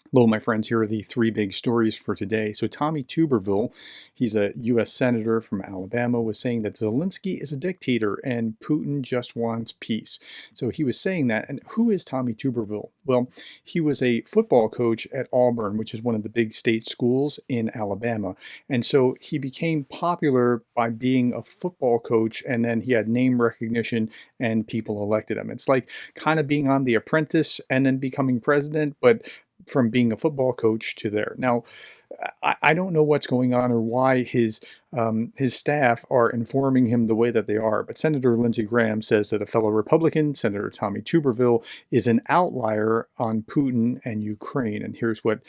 Hello, my friends. Here are the three big stories for today. So, Tommy Tuberville, he's a U.S. senator from Alabama, was saying that Zelensky is a dictator and Putin just wants peace. So, he was saying that. And who is Tommy Tuberville? Well, he was a football coach at Auburn, which is one of the big state schools in Alabama. And so, he became popular by being a football coach, and then he had name recognition and people elected him. It's like kind of being on The Apprentice and then becoming president, but from being a football coach to there. Now, I don't know what's going on or why his staff are informing him the way that they are, but Senator Lindsey Graham says that a fellow Republican, Senator Tommy Tuberville, is an outlier on Putin and Ukraine. And here's what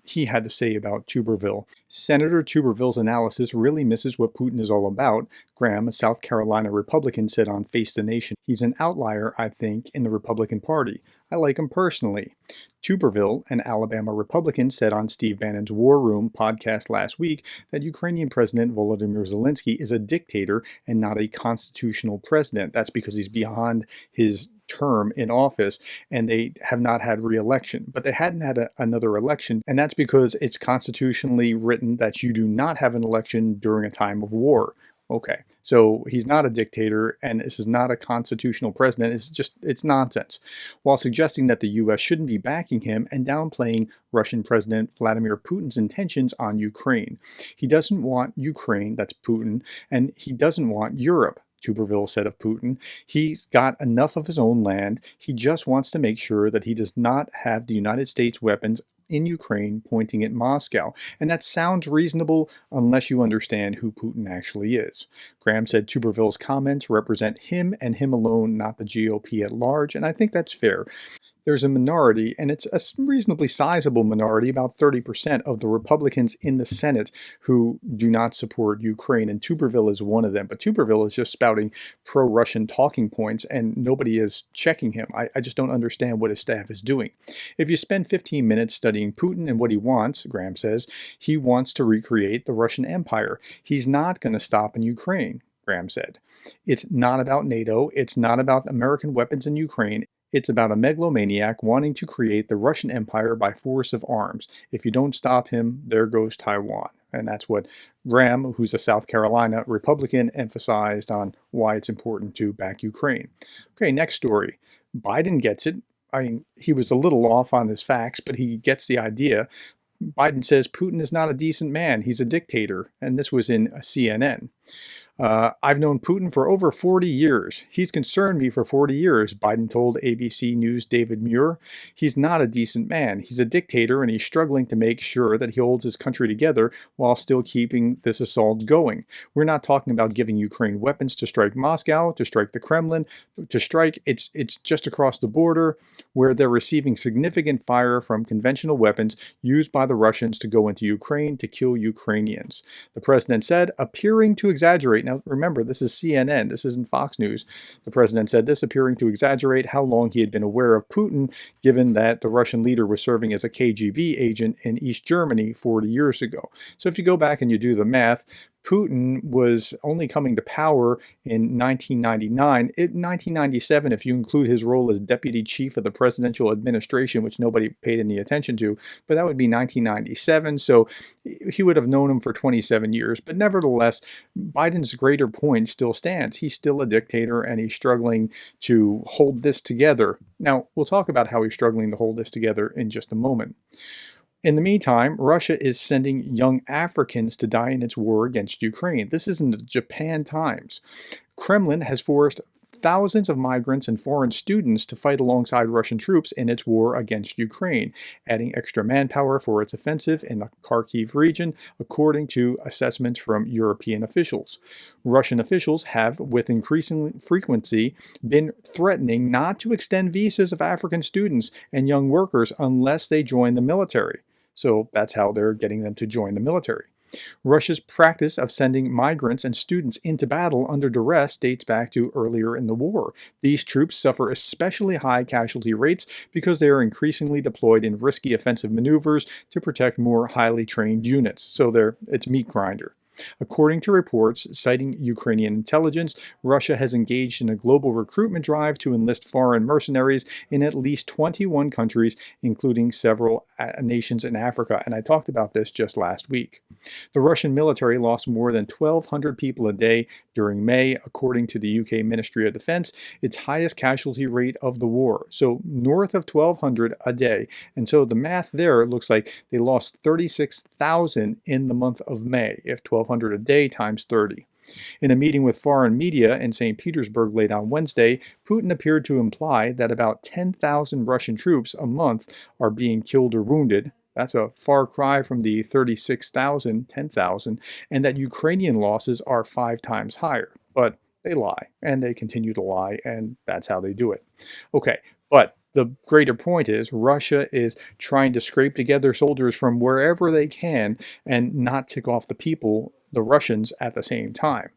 he had to say about Tuberville. Senator Tuberville's analysis really misses what Putin is all about, Graham, a South Carolina Republican, said on Face the Nation. He's an outlier, I think, in the Republican Party. I like him personally. Tuberville, an Alabama Republican, said on Steve Bannon's War Room podcast last week that Ukrainian President Volodymyr Zelensky is a dictator and not a constitutional president. That's because he's beyond his term in office and they have not had re-election. But they hadn't had another election, and that's because it's constitutionally written that you do not have an election during a time of war. Okay, so he's not a dictator, and this is not a constitutional president. It's nonsense. While suggesting that the U.S. shouldn't be backing him and downplaying Russian President Vladimir Putin's intentions on Ukraine. He doesn't want Ukraine, that's Putin, and he doesn't want Europe. Tuberville said of Putin, he's got enough of his own land. He just wants to make sure that he does not have the United States weapons in Ukraine pointing at Moscow. And that sounds reasonable unless you understand who Putin actually is. Graham said Tuberville's comments represent him and him alone, not the GOP at large, and I think that's fair. There's a minority, and it's a reasonably sizable minority, about 30% of the Republicans in the Senate who do not support Ukraine, and Tuberville is one of them. But Tuberville is just spouting pro-Russian talking points, and nobody is checking him. I just don't understand what his staff is doing. If you spend 15 minutes studying Putin and what he wants, Graham says, he wants to recreate the Russian Empire. He's not going to stop in Ukraine, Graham said. It's not about NATO. It's not about American weapons in Ukraine. It's about a megalomaniac wanting to create the Russian Empire by force of arms. If you don't stop him, there goes Taiwan. And that's what Graham, who's a South Carolina Republican, emphasized on why it's important to back Ukraine. Okay, next story. Biden gets it. I mean, he was a little off on his facts, but he gets the idea. Biden says Putin is not a decent man. He's a dictator. And this was in CNN. I've known Putin for over 40 years. He's concerned me for 40 years, Biden told ABC News' David Muir. He's not a decent man. He's a dictator, and he's struggling to make sure that he holds his country together while still keeping this assault going. We're not talking about giving Ukraine weapons to strike Moscow, to strike the Kremlin, to strike. It's just across the border where they're receiving significant fire from conventional weapons used by the Russians to go into Ukraine to kill Ukrainians. The president said, appearing to exaggerate. Now, remember, this is CNN. This isn't Fox News. The president said this, appearing to exaggerate how long he had been aware of Putin, given that the Russian leader was serving as a KGB agent in East Germany 40 years ago. So if you go back and you do the math, Putin was only coming to power in 1999. In 1997, if you include his role as deputy chief of the presidential administration, which nobody paid any attention to, but that would be 1997. So he would have known him for 27 years. But nevertheless, Biden's greater point still stands. He's still a dictator, and he's struggling to hold this together. Now, we'll talk about how he's struggling to hold this together in just a moment. In the meantime, Russia is sending young Africans to die in its war against Ukraine. This isn't the Japan Times. Kremlin has forced thousands of migrants and foreign students to fight alongside Russian troops in its war against Ukraine, adding extra manpower for its offensive in the Kharkiv region, according to assessments from European officials. Russian officials have, with increasing frequency, been threatening not to extend visas of African students and young workers unless they join the military. So that's how they're getting them to join the military. Russia's practice of sending migrants and students into battle under duress dates back to earlier in the war. These troops suffer especially high casualty rates because they are increasingly deployed in risky offensive maneuvers to protect more highly trained units. So it's meat grinder. According to reports citing Ukrainian intelligence, Russia has engaged in a global recruitment drive to enlist foreign mercenaries in at least 21 countries, including several nations in Africa. And I talked about this just last week. The Russian military lost more than 1,200 people a day during May, according to the UK Ministry of Defense, its highest casualty rate of the war. So north of 1,200 a day. And so the math there looks like they lost 36,000 in the month of May, if 1,200 a day times 30. In a meeting with foreign media in St. Petersburg late on Wednesday, Putin appeared to imply that about 10,000 Russian troops a month are being killed or wounded. That's a far cry from the 36,000, 10,000, and that Ukrainian losses are 5 times higher. But they lie, and they continue to lie, and that's how they do it. Okay, but the greater point is Russia is trying to scrape together soldiers from wherever they can and not tick off the people, the Russians, at the same time,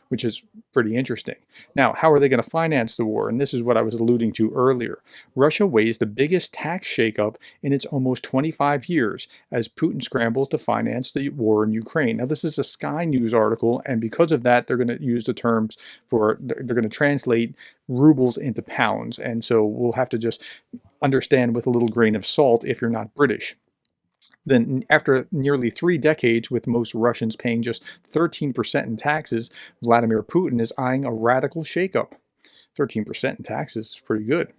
which is pretty interesting. Now, how are they going to finance the war? And this is what I was alluding to earlier. Russia weighs the biggest tax shakeup in its almost 25 years as Putin scrambles to finance the war in Ukraine. Now, this is a Sky News article, and because of that, they're going to use the terms they're going to translate rubles into pounds. And so we'll have to just understand with a little grain of salt if you're not British. Then, after nearly 3 decades, with most Russians paying just 13% in taxes, Vladimir Putin is eyeing a radical shakeup. 13% in taxes is pretty good.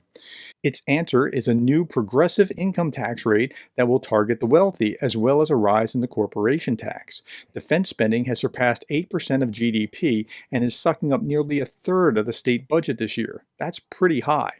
Its answer is a new progressive income tax rate that will target the wealthy, as well as a rise in the corporation tax. Defense spending has surpassed 8% of GDP and is sucking up nearly a third of the state budget this year. That's pretty high.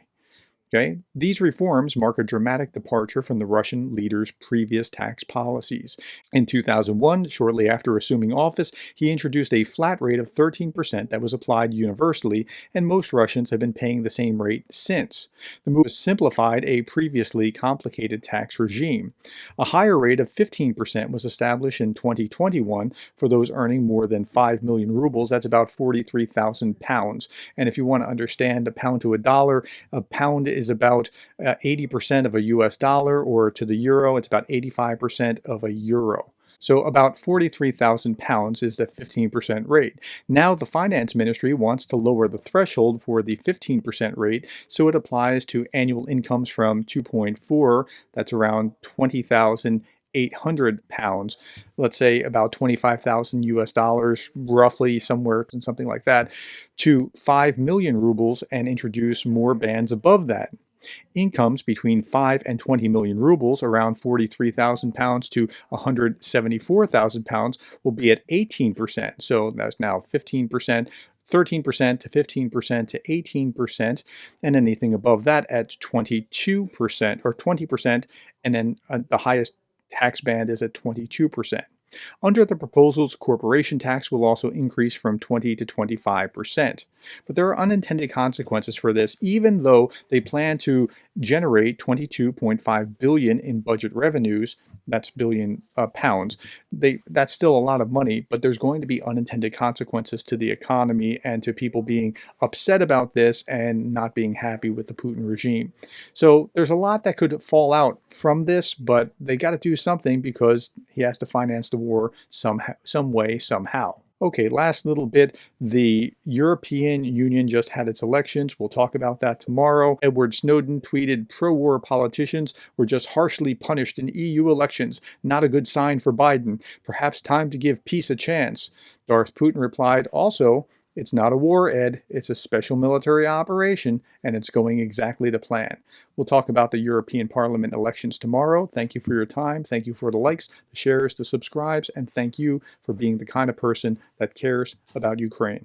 Okay? These reforms mark a dramatic departure from the Russian leader's previous tax policies. In 2001, shortly after assuming office, he introduced a flat rate of 13% that was applied universally, and most Russians have been paying the same rate since. The move simplified a previously complicated tax regime. A higher rate of 15% was established in 2021 for those earning more than 5 million rubles. That's about 43,000 pounds. And if you want to understand a pound to a pound is about 80% of a US dollar, or to the euro, it's about 85% of a euro. So about 43,000 pounds is the 15% rate. Now the finance ministry wants to lower the threshold for the 15% rate, so it applies to annual incomes from 2.4, that's around 20,800 pounds, let's say about 25,000 US dollars, roughly somewhere, something like that, to 5 million rubles, and introduce more bands above that. Incomes between 5 and 20 million rubles, around 43,000 pounds to 174,000 pounds, will be at 18%. So that's now 15%. 13% to 15% to 18%, and anything above that at 22% or 20%, and then the highest tax band is at 22%. Under the proposals, corporation tax will also increase from 20 to 25%. But there are unintended consequences for this, even though they plan to generate 22.5 billion in budget revenues. That's billion pounds. That's still a lot of money, but there's going to be unintended consequences to the economy and to people being upset about this and not being happy with the Putin regime. So there's a lot that could fall out from this, but they got to do something because he has to finance the war somehow, some way, somehow. Okay, last little bit. The European Union just had its elections. We'll talk about that tomorrow. Edward Snowden tweeted, "Pro-war politicians were just harshly punished in EU elections. Not a good sign for Biden. Perhaps time to give peace a chance." Darth Putin replied, "Also, it's not a war, Ed. It's a special military operation, and it's going exactly to plan." We'll talk about the European Parliament elections tomorrow. Thank you for your time. Thank you for the likes, the shares, the subscribes, and thank you for being the kind of person that cares about Ukraine.